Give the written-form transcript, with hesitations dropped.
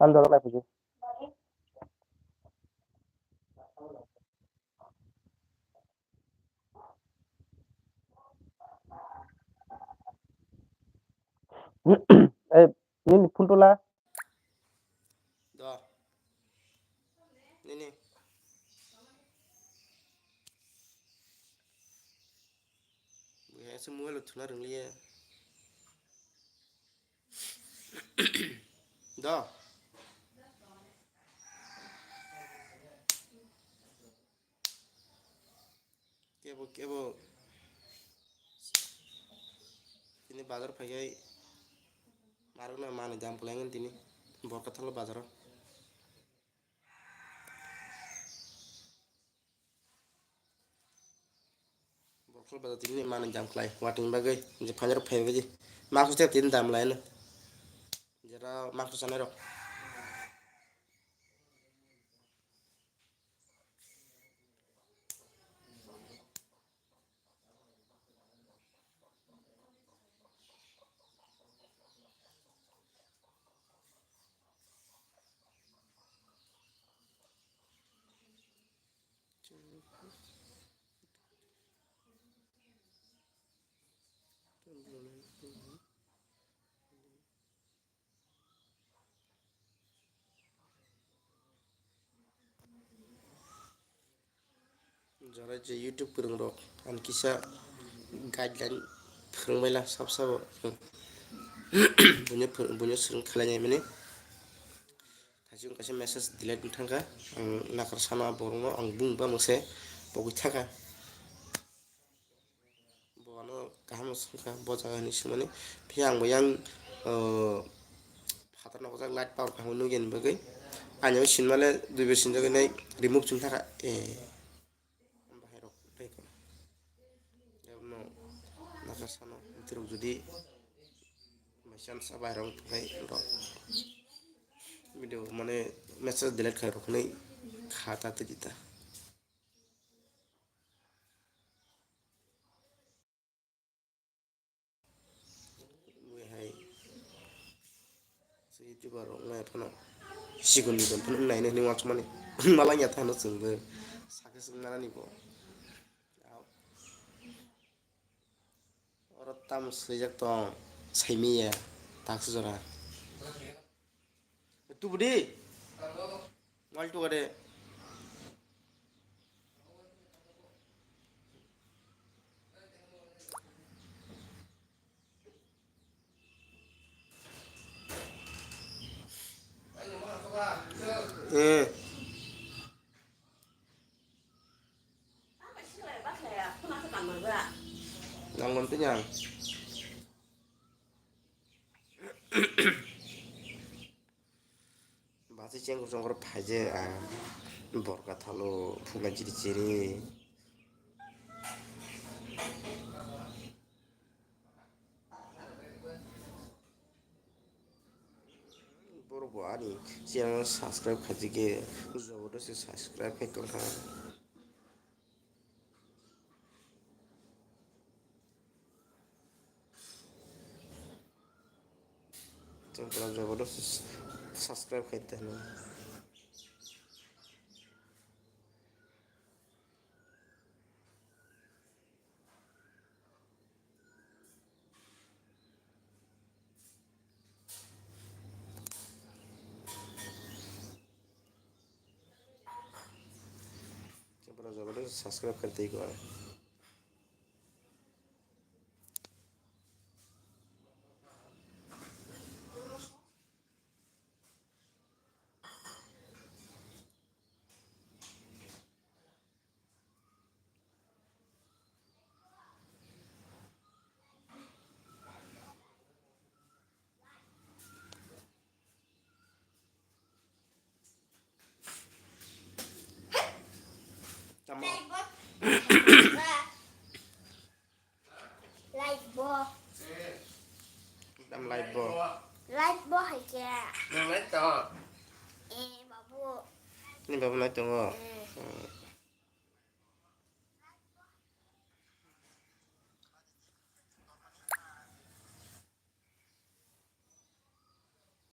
Anda live aja. Ini puntola. Dah. Ini. Bukan semua lo tuh narang liya. Dah. Kebo. Ini bazar pakai. Maruna mana jam pulangan tini. Borkat lo bazar. Borkat bazar tini mana jam kelai. Wating bagai. Jadi panjar pakai aja. Maksudnya tin jam lain. Jera maksud sana rok. Jara je YouTube kurang rok. An kisah guideline फोरोंबायला साब bunya sering खालायनाय माने kasih message delete nथांगा आं नाकार साना बरंनो आं बुंबा मोनसे बगै थागा बवानो गाहाम संखा बजागानि सोमाने फि आंबो यां फाटारनाव जा लाइट पावर खामो नुगेन बगै आंयाव सिनमाले दुइबो सिनजागै रिमुभ जों थागा बाहेराव दैखौ यावनो नाकार साना बिथोराव जुदि चान्स बाहेराव थाखाय भिडिअ माने मेसेज डिलीट खालामनानै खाता दिता बेहाय इउटिउबार नाय फना सिगुननि दंफां नायनो नि वाच माने मालाया थानो जोंबो साखे जोंना निबो और ताम सैजाक तो सैमिया ताक्स जरा तू बुडी माल टू करे Nanggon penyang bahasa cengkur cengkur aja borka thalo fuga ciri ciri borbo ani channel subscribe khajige zodo se subscribe kai tongha chengkur zodo subscribe kai tano chengkur zodo subscribe करते ही को Light bo hay kya? Light to. Babu. Ini babu light to.